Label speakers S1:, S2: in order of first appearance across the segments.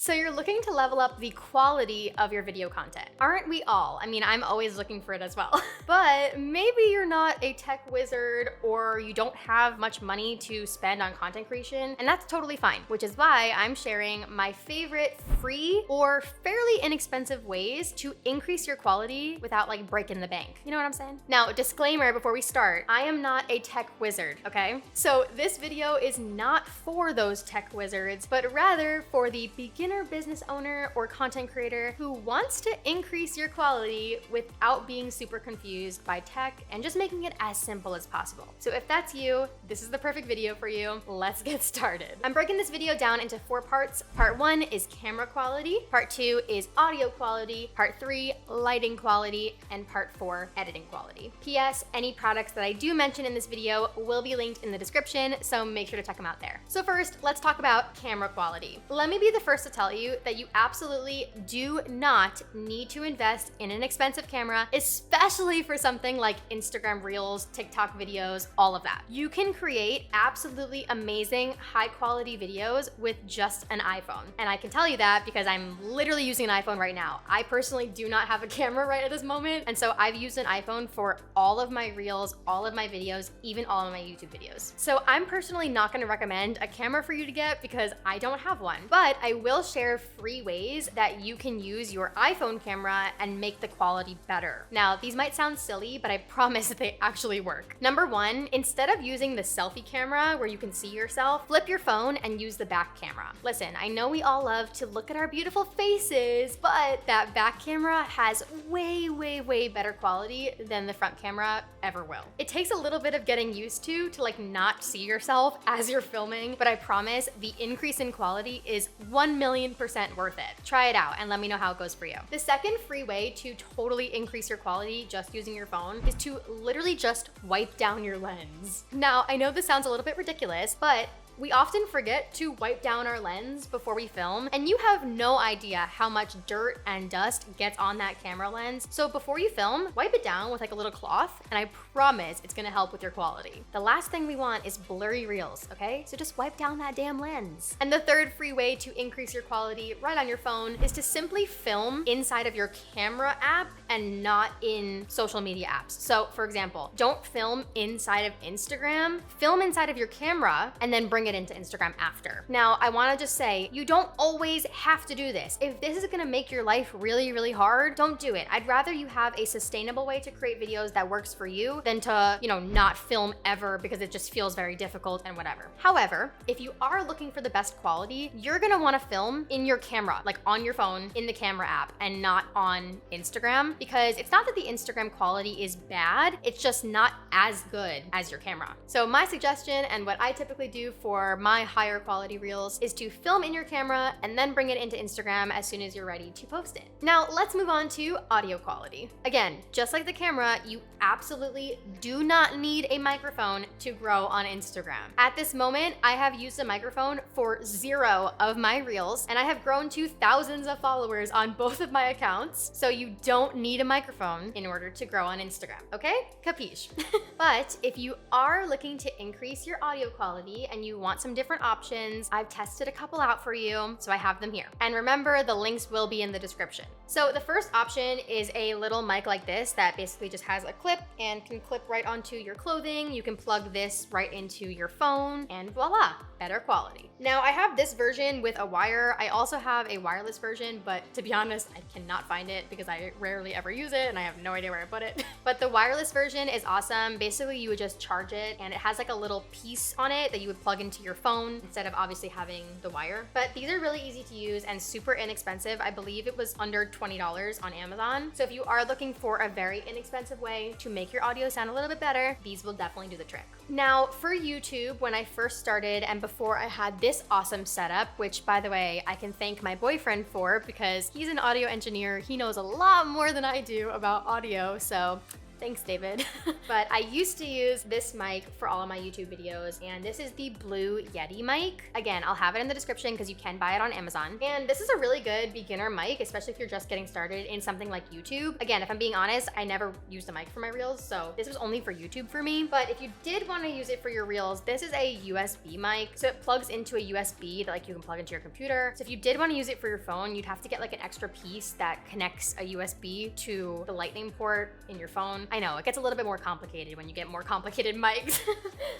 S1: So you're looking to level up the quality of your video content. Aren't we all? I mean, I'm always looking for it as well. But maybe you're not a tech wizard or you don't have much money to spend on content creation, and that's totally fine, which is why I'm sharing my favorite free or fairly inexpensive ways to increase your quality without like breaking the bank. You know what I'm saying? Now, disclaimer before we start, I am not a tech wizard, okay? So this video is not for those tech wizards, but rather for the beginner business owner or content creator who wants to increase your quality without being super confused by tech and just making it as simple as possible. So if that's you, this is the perfect video for you. Let's get started. I'm breaking this video down into 4 parts. Part 1 is camera quality, part 2 is audio quality, part 3, lighting quality, and part 4, editing quality. P.S. Any products that I do mention in this video will be linked in the description, so make sure to check them out there. So first, let's talk about camera quality. Let me be the first to tell you that you absolutely do not need to invest in an expensive camera, especially for something like Instagram Reels, TikTok videos, all of that. You can create absolutely amazing, high quality videos with just an iPhone. And I can tell you that because I'm literally using an iPhone right now. I personally do not have a camera right at this moment, and so I've used an iPhone for all of my Reels, all of my videos, even all of my YouTube videos. So I'm personally not gonna recommend a camera for you to get because I don't have one, but I will share free ways that you can use your iPhone camera and make the quality better. Now, these might sound silly, but I promise that they actually work. Number 1, instead of using the selfie camera where you can see yourself, flip your phone and use the back camera. Listen, I know we all love to look at our beautiful faces, but that back camera has way better quality than the front camera ever will. It takes a little bit of getting used to like not see yourself as you're filming, but I promise the increase in quality is 1,000,000% worth it. Try it out and let me know how it goes for you. The second free way to totally increase your quality just using your phone is to literally just wipe down your lens. Now, I know this sounds a little bit ridiculous, but we often forget to wipe down our lens before we film, and you have no idea how much dirt and dust gets on that camera lens. So before you film, wipe it down with like a little cloth, and I promise it's gonna help with your quality. The last thing we want is blurry reels, okay? So just wipe down that damn lens. And the third free way to increase your quality right on your phone is to simply film inside of your camera app and not in social media apps. So for example, don't film inside of Instagram, film inside of your camera, and then bring it into Instagram after. Now, I wanna just say, you don't always have to do this. If this is gonna make your life really hard, don't do it. I'd rather you have a sustainable way to create videos that works for you than to, not film ever because it just feels very difficult and whatever. However, if you are looking for the best quality, you're gonna wanna film in your camera, like on your phone, in the camera app, and not on Instagram, because it's not that the Instagram quality is bad, it's just not as good as your camera. So my suggestion, and what I typically do for my higher quality reels, is to film in your camera and then bring it into Instagram as soon as you're ready to post it. Now let's move on to audio quality. Again, just like the camera, you absolutely do not need a microphone to grow on Instagram. At this moment, I have used a microphone for 0 of my reels, and I have grown to thousands of followers on both of my accounts, so you don't need a microphone in order to grow on Instagram, okay? Capiche? But if you are looking to increase your audio quality and you want some different options, I've tested a couple out for you, so I have them here. And remember, the links will be in the description. So the first option is a little mic like this that basically just has a clip and can clip right onto your clothing. You can plug this right into your phone, and voila, better quality. Now I have this version with a wire. I also have a wireless version, but to be honest, I cannot find it because I rarely ever use it and I have no idea where I put it. But the wireless version is awesome. Basically, you would just charge it, and it has like a little piece on it that you would plug into your phone instead of obviously having the wire. But these are really easy to use and super inexpensive. I believe it was under $20 on Amazon. So if you are looking for a very inexpensive way to make your audio sound a little bit better, these will definitely do the trick. Now for YouTube, when I first started and before I had this awesome setup, which by the way, I can thank my boyfriend for because he's an audio engineer. He knows a lot more than I do about audio, so Thanks, David. But I used to use this mic for all of my YouTube videos, and this is the Blue Yeti mic. Again, I'll have it in the description because you can buy it on Amazon. And this is a really good beginner mic, especially if you're just getting started in something like YouTube. Again, if I'm being honest, I never used a mic for my reels, so this was only for YouTube for me. But if you did want to use it for your reels, this is a USB mic. So it plugs into a USB that like you can plug into your computer. So if you did want to use it for your phone, you'd have to get like an extra piece that connects a USB to the lightning port in your phone. I know, it gets a little bit more complicated when you get more complicated mics.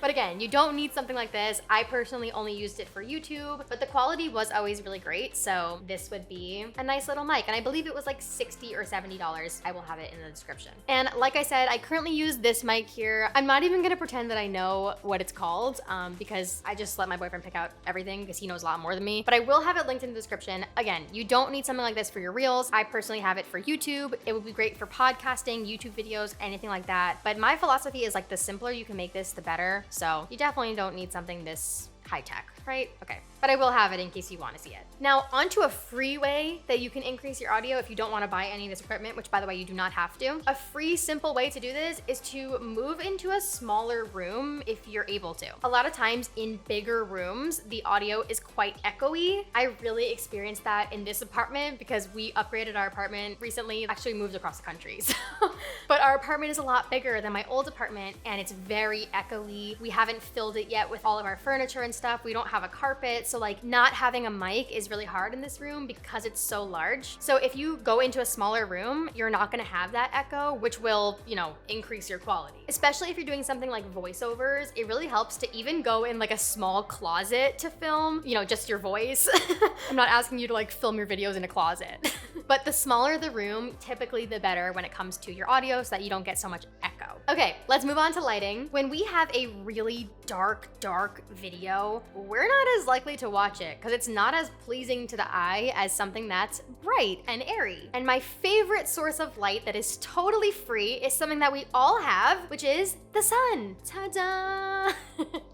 S1: But again, you don't need something like this. I personally only used it for YouTube, but the quality was always really great. So this would be a nice little mic. And I believe it was like $60 or $70. I will have it in the description. And like I said, I currently use this mic here. I'm not even gonna pretend that I know what it's called because I just let my boyfriend pick out everything because he knows a lot more than me. But I will have it linked in the description. Again, you don't need something like this for your reels. I personally have it for YouTube. It would be great for podcasting, YouTube videos, anything like that. But my philosophy is like the simpler you can make this, the better. So you definitely don't need something this high tech, right? Okay. But I will have it in case you want to see it. Now, onto a free way that you can increase your audio if you don't want to buy any of this equipment, which by the way, you do not have to. A free, simple way to do this is to move into a smaller room if you're able to. A lot of times in bigger rooms, the audio is quite echoey. I really experienced that in this apartment because we upgraded our apartment recently, actually moved across the country. But our apartment is a lot bigger than my old apartment and it's very echoey. We haven't filled it yet with all of our furniture and stuff. We don't have a carpet. So like not having a mic is really hard in this room because it's so large. So if you go into a smaller room, you're not gonna have that echo, which will, you know, increase your quality. Especially if you're doing something like voiceovers, it really helps to even go in like a small closet to film, you know, just your voice. I'm not asking you to like film your videos in a closet. But the smaller the room, typically the better when it comes to your audio so that you don't get so much echo. Okay, let's move on to lighting. When we have a really dark video, we're not as likely to watch it because it's not as pleasing to the eye as something that's bright and airy. And my favorite source of light that is totally free is something that we all have, which is the sun. Ta-da!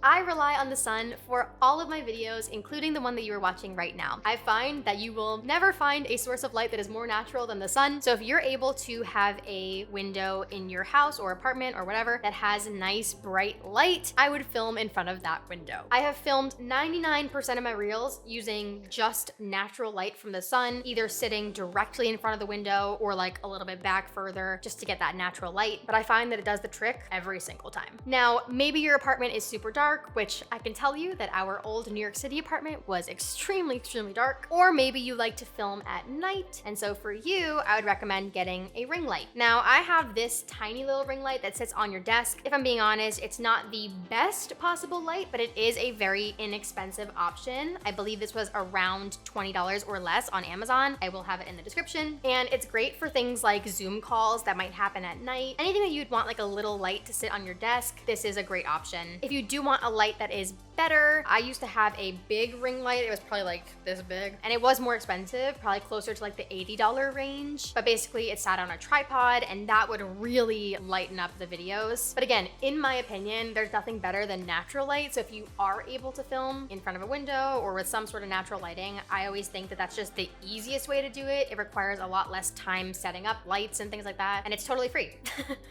S1: I rely on the sun for all of my videos, including the one that you are watching right now. I find that you will never find a source of light that is more natural than the sun. So if you're able to have a window in your house or apartment or whatever that has nice bright light, I would film in front of that window. I have filmed 99% of my reels using just natural light from the sun, either sitting directly in front of the window or like a little bit back further just to get that natural light. But I find that it does the trick every single time. Now, maybe your apartment is super dark, which I can tell you that our old New York City apartment was extremely dark. Or maybe you like to film at night. And so for you, I would recommend getting a ring light. Now, I have this tiny little ring light that sits on your desk. If I'm being honest, it's not the best possible light, but it is a very inexpensive option. I believe this was around $20 or less on Amazon. I will have it in the description. And it's great for things like Zoom calls that might happen at night. Anything that you'd want like a little light to sit on your desk, this is a great option. If you do want a light that is better, I used to have a big ring light. It was probably like this big and it was more expensive, probably closer to like the $80 range. But basically it sat on a tripod and that would really lighten up the videos. But again, in my opinion, there's nothing better than natural light. So if you are able to film in front of a window or with some sort of natural lighting, I always think that that's just the easiest way to do it. It requires a lot less time setting up lights and things like that, and it's totally free.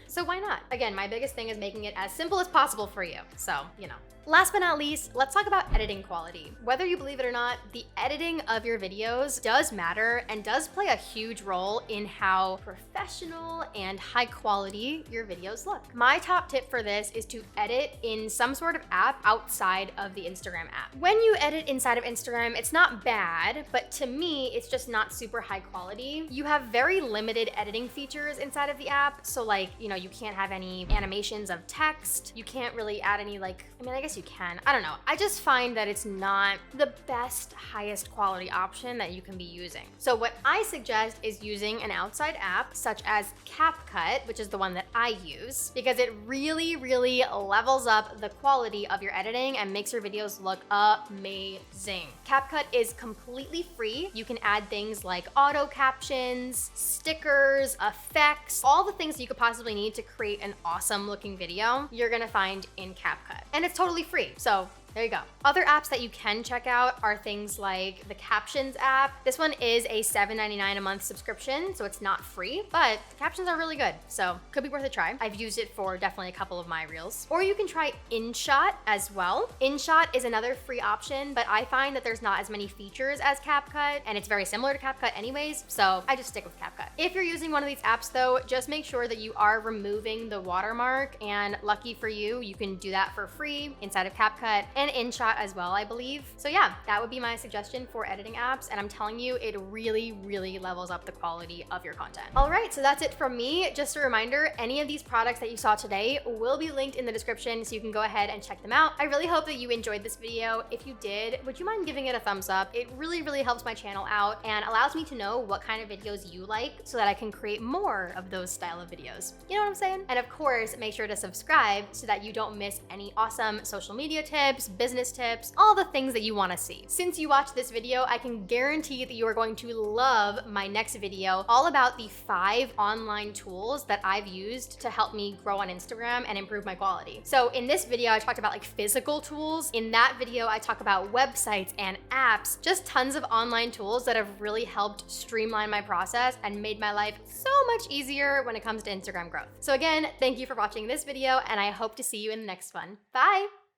S1: So why not? Again, my biggest thing is making it as simple as possible for you. So, you know. Last but not least, let's talk about editing quality. Whether you believe it or not, the editing of your videos does matter and does play a huge role in how professional and high quality your videos look. My top tip for this is to edit in some sort of app outside of the Instagram app. When you edit inside of Instagram, it's not bad, but to me, it's just not super high quality. You have very limited editing features inside of the app. So like, you know, you can't have any animations of text. You can't really add any like, I mean, I guess you can. I don't know. I just find that it's not the best, highest quality option that you can be using. So what I suggest is using an outside app such as CapCut, which is the one that I use, because it really levels up the quality of your editing and makes your videos look amazing. CapCut is completely free. You can add things like auto captions, stickers, effects, all the things that you could possibly need to create an awesome looking video, you're gonna find in CapCut. And it's totally free. So There you go. Other apps that you can check out are things like the Captions app. This one is a $7.99 a month subscription, so it's not free, but the captions are really good, so could be worth a try. I've used it for definitely a couple of my reels. Or you can try InShot as well. InShot is another free option, but I find that there's not as many features as CapCut, and it's very similar to CapCut anyways, so I just stick with CapCut. If you're using one of these apps though, just make sure that you are removing the watermark, and lucky for you, you can do that for free inside of CapCut and InShot as well, I believe. So yeah, that would be my suggestion for editing apps, and I'm telling you, it really, really levels up the quality of your content. All right, so that's it from me. Just a reminder, any of these products that you saw today will be linked in the description, so you can go ahead and check them out. I really hope that you enjoyed this video. If you did, would you mind giving it a thumbs up? It really, really helps my channel out and allows me to know what kind of videos you like so that I can create more of those style of videos. You know what I'm saying? And of course, make sure to subscribe so that you don't miss any awesome social media tips, business tips, all the things that you want to see. Since you watched this video, I can guarantee that you are going to love my next video all about the 5 online tools that I've used to help me grow on Instagram and improve my quality. So in this video, I talked about like physical tools. In that video, I talk about websites and apps, just tons of online tools that have really helped streamline my process and made my life so much easier when it comes to Instagram growth. So again, thank you for watching this video, and I hope to see you in the next one. Bye.